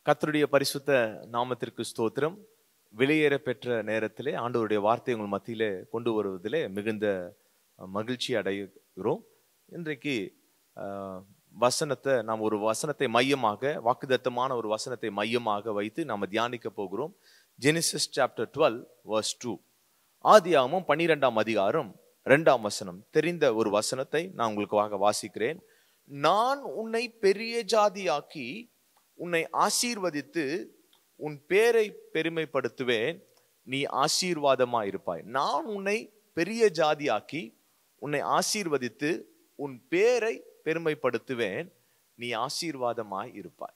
கர்த்தருடைய பரிசுத்த நாமத்திற்கு ஸ்தோத்திரம். வெளியேற பெற்ற நேரத்திலே ஆண்டவருடைய வார்த்தை உங்கள் மத்தியிலே கொண்டு வருவதிலே மிகுந்த மகிழ்ச்சி அடைகிறோம். இன்றைக்கு வசனத்தை நாம் ஒரு வசனத்தை மையமாக, வாக்குத்தத்தமான ஒரு வசனத்தை மையமாக வைத்து நாம் தியானிக்க போகிறோம். Genesis chapter 12 verse 2. ஆதியாகமம் 12ஆம் அதிகாரம் 2ஆம் வசனம். தெரிந்த ஒரு வசனத்தை நான் உங்களுக்காக வாசிக்கிறேன். நான் உன்னை பெரிய ஜாதியாக்கி உன்னை ஆசீர்வதித்து உன் பேரை பெருமைப்படுத்துவேன், நீ ஆசீர்வாதமாய் இருப்பாய். நான் உன்னை பெரிய ஜாதியாக்கி உன்னை ஆசீர்வதித்து உன் பேரை பெருமைப்படுத்துவேன், நீ ஆசீர்வாதமாய் இருப்பாய்.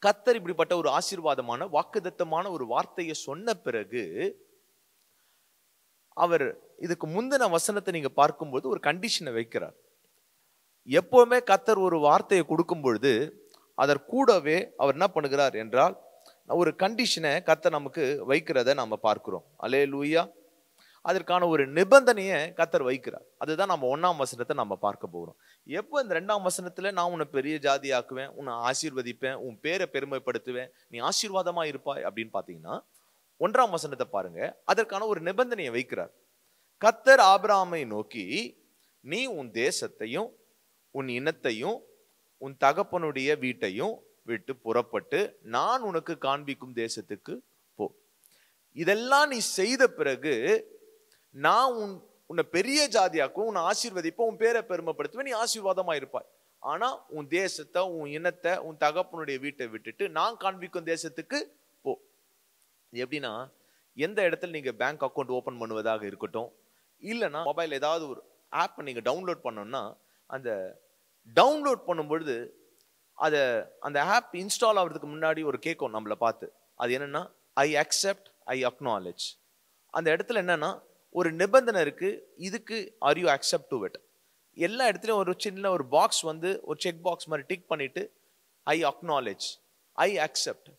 கர்த்தர் இப்படிப்பட்ட ஒரு ஆசீர்வாதமான வாக்குத்தத்தமான ஒரு வார்த்தையை சொன்ன பிறகு அவர் இதுக்கு முந்தின வசனத்தை நீங்க பார்க்கும்போது ஒரு கண்டிஷனை வைக்கிறார். எப்பவுமே கர்த்தர் ஒரு வார்த்தையை கொடுக்கும் பொழுது அதற்கூடவே அவர் என்ன பண்ணுகிறார் என்றால் ஒரு கண்டிஷனை கர்த்தர் நமக்கு வைக்கிறத நம்ம பார்க்கிறோம். அல்லேலூயா. அதற்கான ஒரு நிபந்தனையை கர்த்தர் வைக்கிறார். அதுதான் நம்ம 1ஆம் வசனத்தை நம்ம பார்க்க போகிறோம். எப்போ இந்த 2ஆம் வசனத்துல நான் உன்னை பெரிய ஜாதி ஆக்குவேன், உன்னை ஆசீர்வதிப்பேன், உன் பேரை பெருமைப்படுத்துவேன், நீ ஆசீர்வாதமா இருப்பாய் அப்படின்னு பாத்தீங்கன்னா 1ஆம் வசனத்தை பாருங்க. அதற்கான ஒரு நிபந்தனையை வைக்கிறார். கர்த்தர் ஆபிரகாமை நோக்கி, நீ உன் தேசத்தையும் உன் இனத்தையும் உன் தகப்பனுடைய வீட்டையும் விட்டு புறப்பட்டு நான் உனக்கு காண்பிக்கும் தேசத்துக்கு போ. இதெல்லாம் நீ செய்த பிறகு நான் உன்னை பெரிய ஜாதியாக்கும், உன்னை ஆசீர்வதிப்போம், உன் பேரை பெருமைப்படுத்துவேன், நீ ஆசீர்வாதமா இருப்பாய். ஆனா உன் தேசத்தை, உன் இனத்தை, உன் தகப்பனுடைய வீட்டை விட்டுட்டு நான் காண்பிக்கும் தேசத்துக்கு போ. எப்படின்னா, எந்த இடத்துல நீங்க பேங்க் அக்கௌண்ட் ஓபன் பண்ணுவதாக இருக்கட்டும், இல்லைன்னா மொபைல் ஏதாவது ஒரு ஆப் நீங்க டவுன்லோட் பண்ணோம்னா, அந்த டவுன்லோட் பண்ணும் பொழுது அந்த ஆப் இன்ஸ்டால் ஆகிறதுக்கு முன்னாடி ஒரு கேட்கும் நம்மளை பார்த்து. அது என்னன்னா, ஐ அக்செப்ட், ஐ அக்னாலேஜ். அந்த இடத்துல என்னன்னா ஒரு நிபந்தனை இருக்கு. இதுக்கு are you accept to it. எல்லா இடத்துலையும் ஒரு சின்ன ஒரு பாக்ஸ் வந்து ஒரு செக் பாக்ஸ் மாதிரி டிக் பண்ணிட்டு ஐ அக்னாலேஜ், ஐ அக்செப்ட்.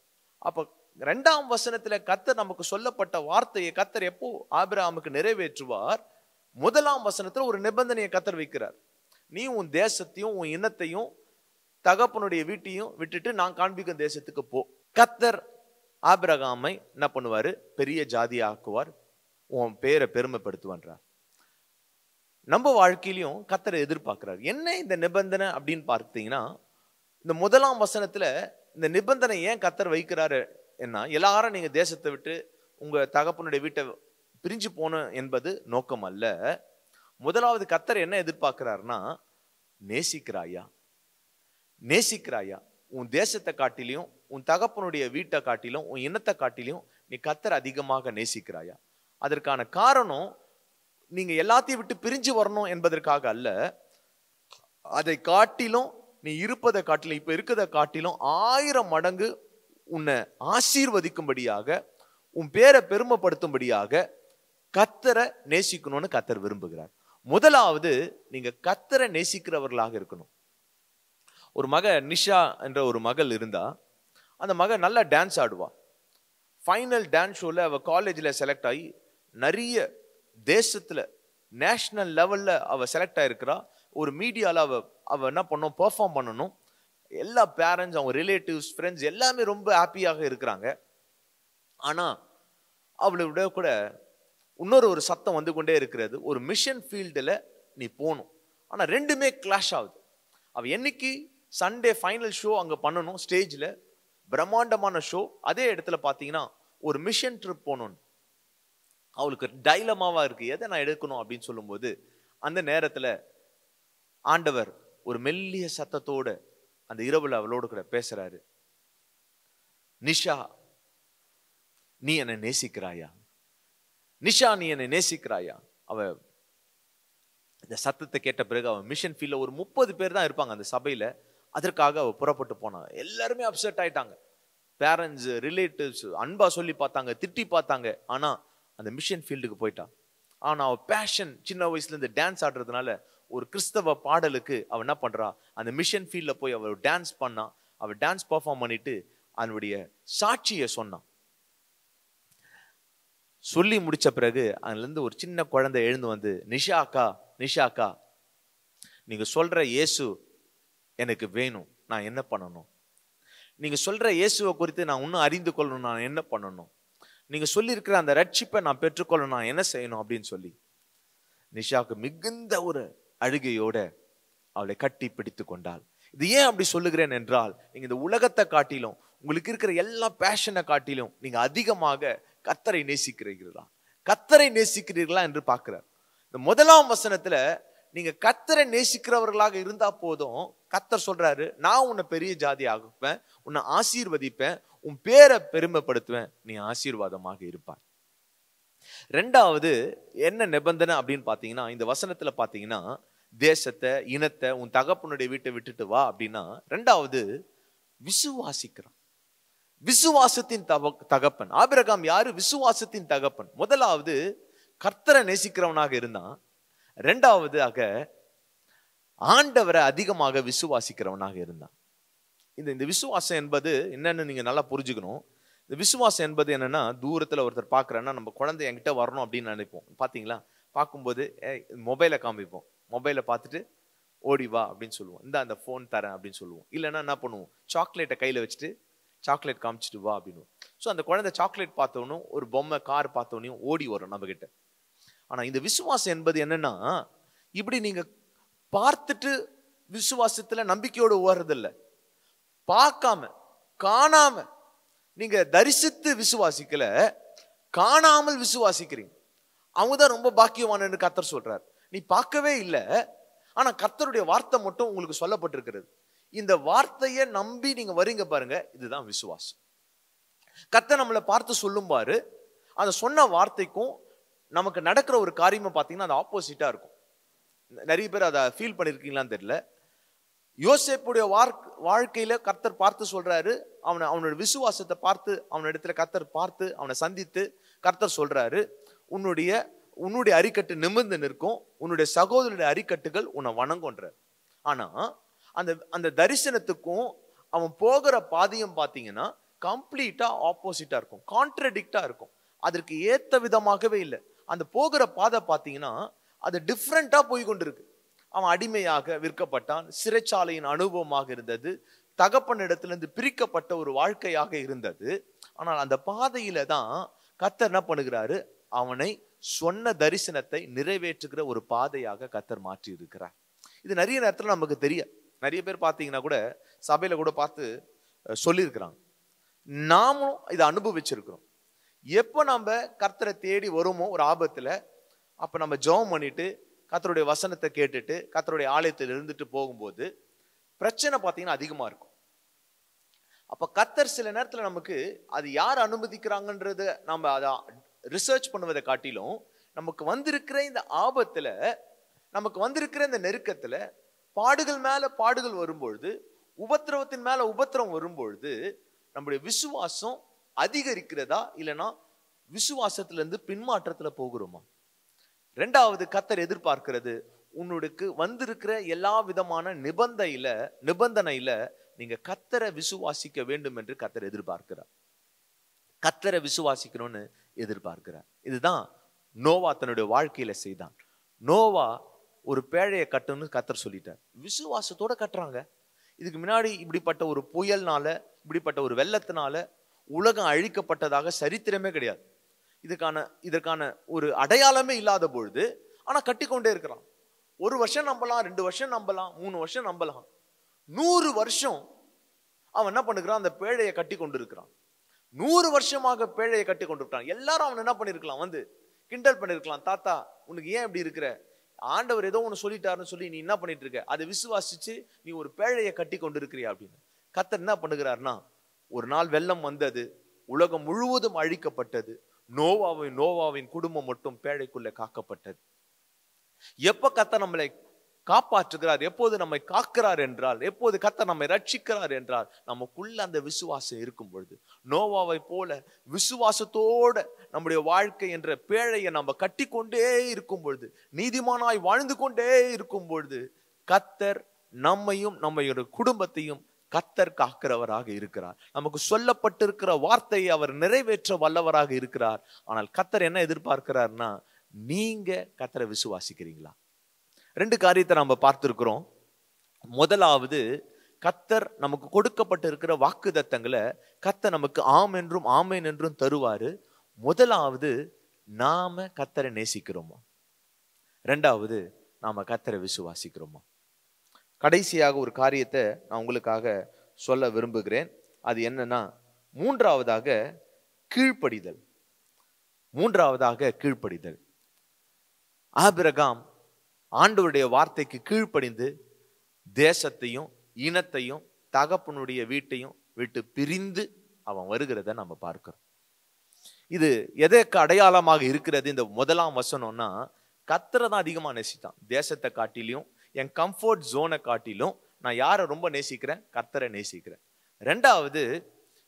அப்போ 2ஆம் வசனத்துல கர்த்தர் நமக்கு சொல்லப்பட்ட வார்த்தையை கர்த்தர் எப்போ ஆபிரகாமுக்கு நிறைவேற்றுவார்? 1ஆம் வசனத்துல ஒரு நிபந்தனையை கர்த்தர் வைக்கிறார். நீ உன் தேசத்தையும் உன் இனத்தையும் தகப்பனுடைய வீட்டையும் விட்டுட்டு நான் காண்பிக்கும் தேசத்துக்கு போ. கர்த்தர் ஆபிரகாமை என்ன பண்ணுவாரு? பெரிய ஜாதி ஆக்குவார், உன் பேரை பெருமைப்படுத்துவான்றார். நம்ம வாழ்க்கையிலையும் கர்த்தரை எதிர்பார்க்கிறார். என்ன இந்த நிபந்தனை அப்படின்னு பார்த்தீங்கன்னா, இந்த 1ஆம் வசனத்துல இந்த நிபந்தனை ஏன் கர்த்தர் வைக்கிறாரு என்ன, எல்லாரும் நீங்க தேசத்தை விட்டு உங்க தகப்பனுடைய வீட்டை பிரிஞ்சு போகணும் என்பது நோக்கம் அல்ல. முதலாவது கர்த்தர் என்ன எதிர்பார்க்கிறார்னா, நேசிக்கிறாயா, நேசிக்கிறாயா? உன் தேசத்தை காட்டிலையும் உன் தகப்பனுடைய வீட்டை காட்டிலும் உன் இனத்தை காட்டிலையும் நீ கர்த்தர் அதிகமாக நேசிக்கிறாயா? அதற்கான காரணம் நீங்க எல்லாத்தையும் விட்டு பிரிஞ்சு வரணும் என்பதற்காக அல்ல. அதை காட்டிலும் நீ இருப்பதை காட்டிலும் இப்ப இருக்கிறத காட்டிலும் 1000 மடங்கு உன்னை ஆசீர்வதிக்கும்படியாக, உன் பேரை பெருமைப்படுத்தும்படியாக கர்த்தரை நேசிக்கணும்னு கர்த்தர் விரும்புகிறார். முதலாவது நீங்க கர்த்தரை நேசிக்கிறவர்களாக இருக்கணும். ஒரு மக நிஷா என்ற ஒரு மகள் இருந்தா, அந்த மக நல்லா டான்ஸ் ஆடுவா. ஃபைனல் டான்ஸ் ஷோல அவ காலேஜ்ல செலக்ட் ஆகி நிறைய தேசத்துல நேஷனல் லெவல்ல அவ செலக்ட் ஆயிருக்கிறா. ஒரு மீடியால அவ என்ன பண்ணணும், பெர்ஃபார்ம் பண்ணணும். எல்லா பேரண்ட்ஸ், அவங்க ரிலேட்டிவ்ஸ், ஃப்ரெண்ட்ஸ் எல்லாமே ரொம்ப ஹாப்பியாக இருக்கிறாங்க. ஆனா அவளை விட கூட இன்னொரு சத்தம் வந்து கொண்டே இருக்கிறது. ஒரு மிஷன் ஃபீல்டுல நீ போகணும். ஆனா ரெண்டுமே கிளாஷ் ஆகுது. அவ என்னைக்கு சண்டே ஃபைனல் ஷோ அங்க பண்ணணும், ஸ்டேஜ்ல பிரம்மாண்டமான ஷோ. அதே இடத்துல பாத்தீங்கன்னா ஒரு மிஷன் ட்ரிப் போகணும். அவளுக்கு டைலமாவா இருக்கு, எதை நான் எடுக்கணும் அப்படின்னு சொல்லும்போது அந்த நேரத்துல ஆண்டவர் ஒரு மெல்லிய சத்தத்தோட அந்த இரவுல அவளோடு கூட பேசுறாரு. நிஷா, நீ என்னை நேசிக்கிறாயா? நிஷா, நீ என்னை நேசிக்கிறாயா? அவ இந்த சத்தத்தை கேட்ட பிறகு அவன் மிஷன் ஃபீல்ட்ல ஒரு 30 பேர் தான் இருப்பாங்க அந்த சபையில. அதற்காக அவ புறப்பட்டு போனாங்க. எல்லாருமே அப்செட் ஆயிட்டாங்க. பேரண்ட்ஸ், ரிலேட்டிவ்ஸ் அன்பா சொல்லி பார்த்தாங்க, திட்டி பார்த்தாங்க. ஆனா அந்த மிஷன் ஃபீல்டுக்கு போயிட்டான். ஆனா அவ பேஷன், சின்ன வயசுல இருந்து டான்ஸ் ஆடுறதுனால ஒரு கிறிஸ்தவ பாடலுக்கு அவ என்ன பண்றா, அந்த மிஷன் ஃபீல்ட்ல போய் அவ டான்ஸ் பண்ணா. அவ டான்ஸ் பெர்ஃபார்ம் பண்ணிட்டு அவனுடைய சாட்சியை சொன்னான். சொல்லி முடிச்ச பிறகு அதுல இருந்து ஒரு சின்ன குழந்தை எழுந்து வந்து, நிஷா அக்கா, நிஷா அக்கா, நீங்க சொல்ற இயேசு எனக்கு வேணும், நான் என்ன பண்ணணும்? நீங்க சொல்ற இயேசுவை குறித்து நான் இன்னும் அறிந்து கொள்ளணும், நான் என்ன பண்ணணும்? நீங்க சொல்லி இருக்கிற அந்த ரட்சிப்பை நான் பெற்றுக்கொள்ளணும், நான் என்ன செய்யணும் அப்படின்னு சொல்லி நிஷாவுக்கு மிகுந்த ஒரு அழுகையோட அவளை கட்டி பிடித்து கொண்டாள். இது ஏன் அப்படி சொல்லுகிறேன் என்றால், நீங்க இந்த உலகத்தை காட்டிலும், உங்களுக்கு இருக்கிற எல்லா பேஷனை காட்டிலும் நீங்க அதிகமாக கர்த்தரை நேசிக்கிறீர்களா, கர்த்தரை நேசிக்கிறீர்களா என்று பார்க்கிறார். இந்த முதலாம் வசனத்துல நீங்க கர்த்தரை நேசிக்கிறவர்களாக இருந்தா போதும், கர்த்தர் சொல்றாரு, நான் உன்னை பெரிய ஜாதி ஆகுப்பேன், உன்னை ஆசீர்வதிப்பேன், உன் பேரை பெருமைப்படுத்துவேன், நீ ஆசீர்வாதமாக இருப்பாய். ரெண்டாவது என்ன நிபந்தனை அப்படின்னு பாத்தீங்கன்னா, இந்த வசனத்துல பாத்தீங்கன்னா, தேசத்தை இனத்தை உன் தகப்பனுடைய வீட்டை விட்டுட்டு வா அப்படின்னா, ரெண்டாவது விசுவாசிக்கிறான். விசுவாசத்தின் தகப்பன் ஆபிரகாம் யாரு? விசுவாசத்தின் தகப்பன். முதலாவது கர்த்தரை நேசிக்கிறவனாக இருந்தான், ரெண்டாவதாக ஆண்டவரை அதிகமாக விசுவாசிக்கிறவனாக இருந்தான். இந்த விசுவாசம் என்பது என்னன்னு நீங்க நல்லா புரிஞ்சுக்கணும். இந்த விசுவாசம் என்பது என்னன்னா, தூரத்துல ஒருத்தர் பாக்குறேன்னா நம்ம குழந்தை என்கிட்ட வரணும் அப்படின்னு நினைப்போம். பாத்தீங்களா? பார்க்கும்போது மொபைலை காமிப்போம், மொபைலை பார்த்துட்டு ஓடி வா அப்படின்னு சொல்லுவோம், இந்த அந்த போன் தரேன் அப்படின்னு சொல்லுவோம். இல்லைன்னா என்ன பண்ணுவோம், சாக்லேட்டை கையில வச்சுட்டு சாக்லேட் காமிச்சிட்டு வா அப்படின்னு. ஸோ அந்த குழந்தை சாக்லேட் பார்த்தவனும் ஒரு பொம்மை கார் பார்த்தவனையும் ஓடி வரும் நம்ம கிட்ட. ஆனா இந்த விசுவாசம் என்பது என்னன்னா, இப்படி நீங்க பார்த்துட்டு விசுவாசத்துல நம்பிக்கையோடு ஓடுறதில்ல, பார்க்காம காணாம நீங்க தரிசித்து விசுவாசிக்கல, காணாமல் விசுவாசிக்கிறீங்க. அவங்கதான் ரொம்ப பாக்கியவான்னு கர்த்தர் சொல்றார். நீ பார்க்கவே இல்லை, ஆனா கர்த்தருடைய வார்த்தை மட்டும் உங்களுக்கு சொல்லப்பட்டிருக்கிறது. இந்த வார்த்தையை நம்பி நீங்க வரீங்க பாருங்க, இதுதான் விசுவாசம். கர்த்தர் நம்மளை பார்த்து சொல்லும் பாரு, அந்த சொன்ன வார்த்தைக்கும் நமக்கு நடக்கிற ஒரு காரியமா பார்த்தீங்கன்னா அது ஆப்போசிட்டா இருக்கும். நிறைய பேர் அதை ஃபீல் பண்ணிருக்கீங்களான்னு தெரியல. யோசேப்புடைய வாழ்க்கையில கர்த்தர் பார்த்து சொல்றாரு, அவனோட விசுவாசத்தை பார்த்து அவனிடத்துல கர்த்தர் பார்த்து அவனை சந்தித்து கர்த்தர் சொல்றாரு, உன்னுடைய அரிக்கட்டு நிமிர்ந்து நிற்கும், உன்னுடைய சகோதரனுடைய அரிக்கட்டுகள் உன்னை வணங்குன்ற. ஆனா அந்த தரிசனத்துக்கும் அவன் போகிற பாதையும் பார்த்தீங்கன்னா கம்ப்ளீட்டா ஆப்போசிட்டா இருக்கும், கான்ட்ரடிக்டா இருக்கும். அதற்கு ஏத்த விதமாகவே இல்லை. அந்த போகிற பாதை பார்த்தீங்கன்னா அது டிஃப்ரெண்டா போய் கொண்டிருக்கு. அவன் அடிமையாக விற்கப்பட்டான், சிறைச்சாலையின் அனுபவமாக இருந்தது, தகப்பனிடத்திலிருந்து பிரிக்கப்பட்ட ஒரு வாழ்க்கையாக இருந்தது. ஆனால் அந்த பாதையில தான் கர்த்தர் என்ன பண்ணுகிறாரு, அவனை சொன்ன தரிசனத்தை நிறைவேற்றுகிற ஒரு பாதையாக கர்த்தர் மாற்றி இருக்கிறார். இது நிறைய நேரத்துல நமக்கு தெரியும். நிறைய பேர் பார்த்தீங்கன்னா கூட சபையில கூட பார்த்து சொல்லியிருக்கிறாங்க, நாமும் இதை அனுபவிச்சிருக்கிறோம். எப்போ நம்ம கர்த்தரை தேடி வருமோ ஒரு ஆபத்துல, அப்ப நம்ம ஜெபம் பண்ணிட்டு கர்த்தருடைய வசனத்தை கேட்டுட்டு கர்த்தருடைய ஆலயத்தில் இருந்துட்டு போகும்போது பிரச்சனை பார்த்தீங்கன்னா அதிகமா இருக்கும். அப்ப கர்த்தர் சில நேரத்துல நமக்கு அது யார் அனுமதிக்கிறாங்கன்றத நம்ம அதை ரிசர்ச் பண்ணுவதை காட்டிலும், நமக்கு வந்திருக்கிற இந்த ஆபத்துல, நமக்கு வந்திருக்கிற இந்த நெருக்கத்துல, பாடுகள் மேல பாடுகள் வரும்பொழுது, உபத்திரவத்தின் மேல உபத்திரவம் வரும்பொழுது நம்முடைய விசுவாசம் அதிகரிக்கிறதா இல்லைன்னா விசுவாசத்துல இருந்து பின்மாற்றத்துல போகிறோமா? ரெண்டாவது கர்த்தர் எதிர்பார்க்கிறது, உன்னுடைய வந்திருக்கிற எல்லா விதமான நிபந்தனையில நீங்க கர்த்தரை விசுவாசிக்க வேண்டும் என்று கர்த்தர் எதிர்பார்க்கிறார். கர்த்தரை விசுவாசிக்கணும்னு எதிர்பார்க்கிறார். இதுதான் நோவா தன்னுடைய வாழ்க்கையில செய்தான். நோவா ஒரு பேழையை கட்டணும்னு கர்த்தர் சொல்லிட்டார், விசுவாசத்தோட கட்டுறாங்க. இதுக்கு முன்னாடி இப்படிப்பட்ட ஒரு புயல்னால, இப்படிப்பட்ட ஒரு வெள்ளத்தினால உலகம் அழிக்கப்பட்டதாக சரித்திரமே கிடையாது. இதற்கான ஒரு அடையாளமே இல்லாத பொழுது ஆனா கட்டிக்கொண்டே இருக்கிறான். 1 வருஷம் நம்பலாம், 2 வருஷம் நம்பலாம், 3 வருஷம் நம்பலாம், 100 வருஷம் அவன் என்ன பண்ணுகிறான், அந்த பேழையை கட்டி கொண்டு இருக்கிறான். 100 வருஷமாக பேழையை கட்டி கொண்டிருக்கான். எல்லாரும் அவன் என்ன பண்ணிருக்கலாம், வந்து கிண்டல் பண்ணிருக்கலாம், தாத்தா உனக்கு ஏன் இப்படி இருக்கிற, ஆண்டவர் ஏதோ ஒன்று சொல்லிட்டாருன்னு சொல்லி நீ என்ன பண்ணிட்டு இருக்க, அதை விசுவாசிச்சு நீ ஒரு பேழையை கட்டி கொண்டு இருக்கிறியா அப்படின்னு. கர்த்தர் என்ன பண்ணுகிறார்னா, ஒரு நாள் வெள்ளம் வந்தது, உலகம் முழுவதும் அழிக்கப்பட்டது, நோவாவின் குடும்பம் மட்டும் பேழைக்குள்ள காக்கப்பட்டது. எப்ப கர்த்தர் நம்மளை காப்பாற்றுகிறார், எப்போது நம்மை காக்கிறார் என்றால், எப்போது கர்த்தர் நம்மை ரட்சிக்கிறார் என்றால், நமக்குள்ள அந்த விசுவாசம் இருக்கும் பொழுது, நோவாவை போல விசுவாசத்தோட நம்முடைய வாழ்க்கை என்ற பேழையை நம்ம கட்டி கொண்டே இருக்கும் பொழுது, நீதிமானாய் வாழ்ந்து கொண்டே இருக்கும் பொழுது, கர்த்தர் நம்மையும் நம்முடைய குடும்பத்தையும் கர்த்தர் காக்கிறவராக இருக்கிறார். நமக்கு சொல்லப்பட்டிருக்கிற வார்த்தையை அவர் நிறைவேற்ற வல்லவராக இருக்கிறார். ஆனால் கர்த்தர் என்ன எதிர்பார்க்கிறார்னா, நீங்க கர்த்தரை விசுவாசிக்கிறீங்களா? 2 காரியத்தை நம்ம பார்த்திருக்கிறோம். முதலாவது, கர்த்தர் நமக்கு கொடுக்கப்பட்டு இருக்கிற வாக்குத்தத்தங்களை கர்த்தர் நமக்கு ஆம் என்றும் ஆமேன் என்றும் தருவாரு. முதலாவது, நாம கர்த்தரை நேசிக்கிறோமா? ரெண்டாவது, நாம கர்த்தரை விசுவாசிக்கிறோமா? கடைசியாக ஒரு காரியத்தை நான் உங்களுக்காக சொல்ல விரும்புகிறேன். அது என்னன்னா, மூன்றாவதாக கீழ்ப்படிதல். ஆபிரகாம் ஆண்டவருடைய வார்த்தைக்கு கீழ்ப்படிந்து தேசத்தையும் இனத்தையும் தகப்பனுடைய வீட்டையும் விட்டு பிரிந்து அவன் வருகிறத நம்ம பார்க்கிறோம். இது எதற்கு அடையாளமாக இருக்கிறது? இந்த முதலாம் வசனம்னா, கர்த்தரை தான் அதிகமா நேசித்தான். தேசத்தை காட்டிலும், என் கம்ஃபர்ட் ஜோனை காட்டிலும் நான் யாரை ரொம்ப நேசிக்கிறேன்? கர்த்தரை நேசிக்கிறேன். ரெண்டாவது,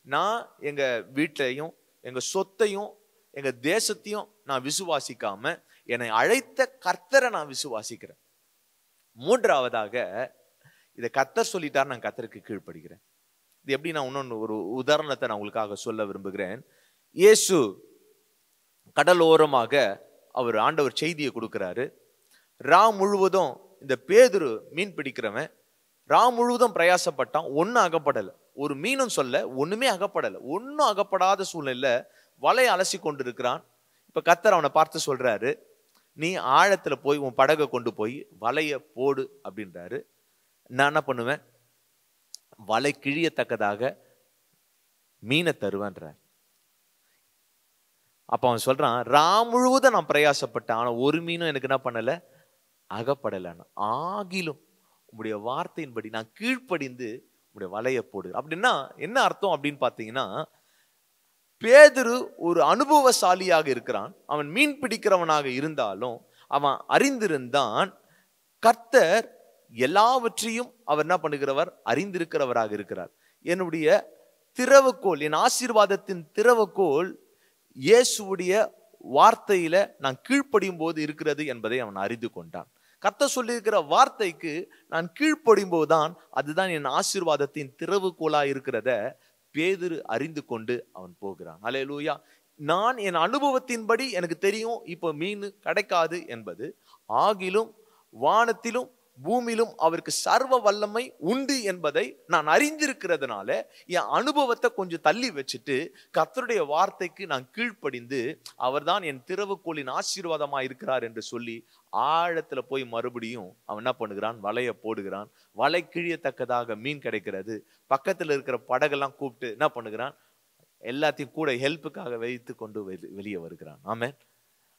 நான் எங்க வீட்டையும் எங்க சொத்தையும் எங்க தேசத்தையும் நான் விசுவாசிக்காம என்னை அழைத்த கர்த்தரை நான் விசுவாசிக்கிறேன். மூன்றாவதாக, இதை கர்த்தர் சொல்லிட்டார், நான் கர்த்தருக்கு கீழ்ப்படுகிறேன். இது எப்படி? நான் இன்னொன்று ஒரு உதாரணத்தை நான் உங்களுக்காக சொல்ல விரும்புகிறேன். இயேசு கடலோரமாக அவர் ஆண்டவர் செய்தியை கொடுக்கிறாரு. முழுவதும் இந்த பேதுரு மீன் பிடிக்கிறவன் முழுவதும் பிரயாசப்பட்டான், ஒன்னும் அகப்படலை. ஒரு மீனும் சொல்ல, ஒண்ணுமே அகப்படலை. ஒன்னும் அகப்படாத சூழ்நிலை வலையை அலசி கொண்டு இருக்கிறான். இப்ப கர்த்தர் அவனை பார்த்து சொல்றாரு, நீ ஆழத்துல போய் உன் படகை கொண்டு போய் வலைய போடு அப்படின்றாரு. நான் என்ன பண்ணுவேன்? வலை கிழியத்தக்கதாக மீனை தருவேன்றார். அப்ப அவன் சொல்றான், முழுவதும் நான் பிரயாசப்பட்டேன், ஆனா ஒரு மீனும் எனக்கு என்ன பண்ணல, அகப்படலை. ஆகிலும் உங்களுடைய வார்த்தையின்படி நான் கீழ்ப்படிந்து உங்களுடைய வலையை போடு. அப்படின்னா என்ன அர்த்தம் அப்படின்னு பாத்தீங்கன்னா, பேதுரு ஒரு அனுபவசாலியாக இருக்கிறான். அவன் மீன் பிடிக்கிறவனாக இருந்தாலும் அவன் அறிந்திருந்தான், கர்த்தர் எல்லாவற்றையும் அவர் என்ன பண்ணுகிறவர்? அறிந்திருக்கிறவராக இருக்கிறார். என்னுடைய திறவுகோல், என் ஆசீர்வாதத்தின் திறவுகோல் இயேசுடைய வார்த்தையில நான் கீழ்ப்படியும் போது இருக்கிறது என்பதை அவன் அறிந்து கொண்டான். கர்த்தர் சொல்லியிருக்கிற வார்த்தைக்கு நான் கீழ்ப்படியும் போதுதான் அதுதான் என் ஆசீர்வாதத்தின் திறவுகோலா இருக்கிறத பேதுரு அறிந்து கொண்டு அவன் போகிறான். அல்லேலூயா. நான் என் அனுபவத்தின்படி எனக்கு தெரியும் இப்ப மீன் கிடைக்காது என்பது, ஆகிலும் வானத்திலும் பூமியிலும் அவருக்கு சர்வ வல்லமை உண்டு என்பதை நான் அறிந்திருக்கிறதுனால என் அனுபவத்தை கொஞ்சம் தள்ளி வச்சுட்டு கர்த்தருடைய வார்த்தைக்கு நான் கீழ்ப்படிந்து அவர்தான் என் திறவுகோலின் ஆசீர்வாதமா இருக்கிறார் என்று சொல்லி ஆழத்துல போய் மறுபடியும் அவன் என்ன பண்ணுகிறான்? வலைய போடுகிறான். வலை கிழியத்தக்கதாக மீன் கிடைக்கிறது. பக்கத்துல இருக்கிற படகெல்லாம் கூப்பிட்டு என்ன பண்ணுகிறான்? எல்லாத்தையும் கூட ஹெல்ப்புக்காக வைத்து கொண்டு வெளியே வருகிறான். ஆமென்.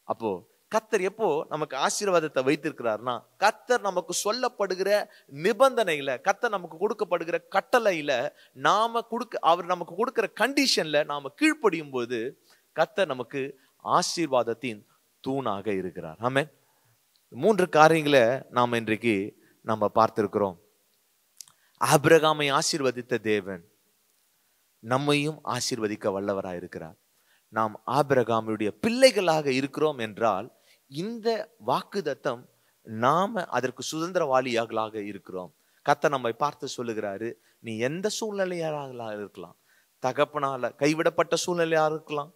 அப்போ கர்த்தர் எப்போ நமக்கு ஆசீர்வாதத்தை வைத்திருக்கிறார்னா, கர்த்தர் நமக்கு சொல்லப்படுகிற நிபந்தனையில, கர்த்தர் நமக்கு கொடுக்கப்படுகிற கட்டளையில, அவர் நமக்கு கொடுக்கிற கண்டிஷன்ல நாம கீழ்ப்படியும் போது கர்த்தர் நமக்கு ஆசீர்வாதத்தின் தூணாக இருக்கிறார். ஆமென். 3 காரியங்களை நாம இன்றைக்கு நம்ம பார்த்திருக்கிறோம். ஆபிரகாமை ஆசீர்வதித்த தேவன் நம்மையும் ஆசீர்வதிக்க வல்லவராய் இருக்கிறார். நாம் ஆபிரகாமுடைய பிள்ளைகளாக இருக்கிறோம் என்றால் இந்த வாக்குத்தத்தம் நாம அதற்கு சுதந்திரவாளியாக இருக்கிறோம். கர்த்தர் நம்மை பார்த்து சொல்லுகிறாரு, நீ எந்த சூழ்நிலையாக இருக்கலாம், தகப்பனால கைவிடப்பட்ட சூழ்நிலையாக இருக்கலாம்,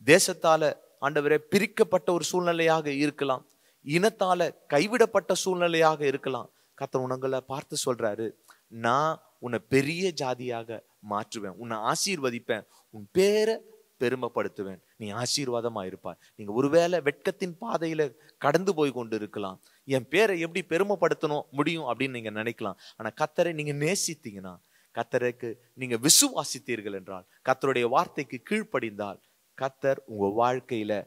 தேசத்தால ஆண்டவரே பிரிக்கப்பட்ட ஒரு சூழ்நிலையாக இருக்கலாம், இனத்தால கைவிடப்பட்ட சூழ்நிலையாக இருக்கலாம். கர்த்தர் உங்களை பார்த்து சொல்றாரு, நான் உன்னை பெரிய ஜாதியாக மாற்றுவேன், உன்னை ஆசீர்வதிப்பேன், உன் பேரை பெருமைப்படுத்துவேன், நீ ஆசீர்வாதமா இருப்பாய். நீங்க ஒருவேளை வெட்கத்தின் பாதையில கடந்து போய் கொண்டு இருக்கலாம், என் பேரை எப்படி பெருமைப்படுத்தணும் முடியும் அப்படின்னு நீங்க நினைக்கலாம். ஆனா கர்த்தரை நீங்க நேசித்தீங்கன்னா, கர்த்தருக்கு நீங்க விசுவாசித்தீர்கள் என்றால், கர்த்தருடைய வார்த்தைக்கு கீழ்ப்படிந்தால், கர்த்தர் உங்க வாழ்க்கையில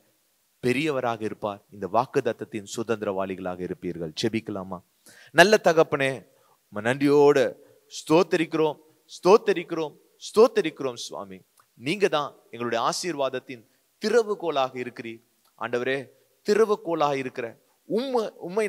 பெரியவராக இருப்பார். இந்த வாக்குத்தத்தத்தின் சுதந்திரவாளிகளாக இருப்பீர்கள். ஜெபிக்கலாமா? நல்ல தகப்பனே, நன்றியோடு ஸ்தோத்தரிக்கிறோம், ஸ்தோத்தரிக்கிறோம், ஸ்தோத்தரிக்கிறோம் சுவாமி. நீங்க தான் எங்களுடைய ஆசீர்வாதத்தின் திறவுகோலாக இருக்கிறீர். ஆண்டவரே, திறவுகோலாக இருக்கிற உம்மை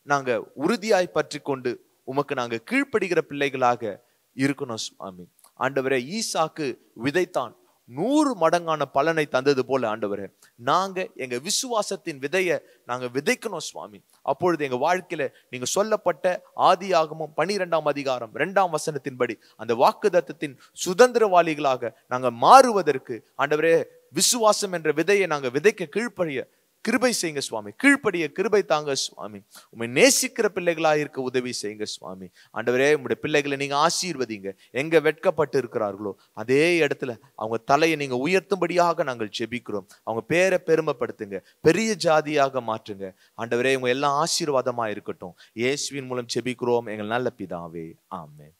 நாங்க உறுதியாய் பற்றி கொண்டு உமக்கு நாங்க கீழ்ப்படுகிற பிள்ளைகளாக இருக்கணும் சுவாமி. ஆண்டவரே, ஈசாக்கு விதைத்தான், 100 மடங்கான பலனை தந்தது போல ஆண்டவரே, நாங்க எங்க விசுவாசத்தின் விதையை நாங்க விதைக்கணும் சுவாமி. அப்பொழுது எங்க வாழ்க்கையில நீங்க சொல்லப்பட்ட ஆதியாகமம் 12ஆம் அதிகாரம் 2ஆம் வசனத்தின்படி அந்த வாக்குத்தத்தத்தின் சுதந்திரவாளிகளாக நாங்க மாறுவதற்கு ஆண்டவரே, விசுவாசம் என்ற விதையை நாங்க விதைக்க கீழ்ப்படிய கிருபை செய்யுங்க சுவாமி. கீழ்ப்படிய கிருபை தாங்க சுவாமி. உம்மை நேசிக்கிற பிள்ளைகளாக இருக்க உதவி செய்யுங்க சுவாமி. ஆண்டவரே, உம்முடைய பிள்ளைகளை நீங்க ஆசீர்வதிங்க. எங்க வெட்கப்பட்டு இருக்கிறார்களோ அதே இடத்துல அவங்க தலையை நீங்க உயர்த்தும்படியாக நாங்கள் ஜெபிக்கிறோம். அவங்க பேரை பெருமைப்படுத்துங்க, பெரிய ஜாதியாக மாற்றுங்க. ஆண்டவரே, உங்க எல்லாம் ஆசீர்வாதமா இருக்கட்டும். இயேசுவின் மூலம் ஜெபிக்கிறோம் எங்கள் நல்ல பிதாவே, ஆமென்.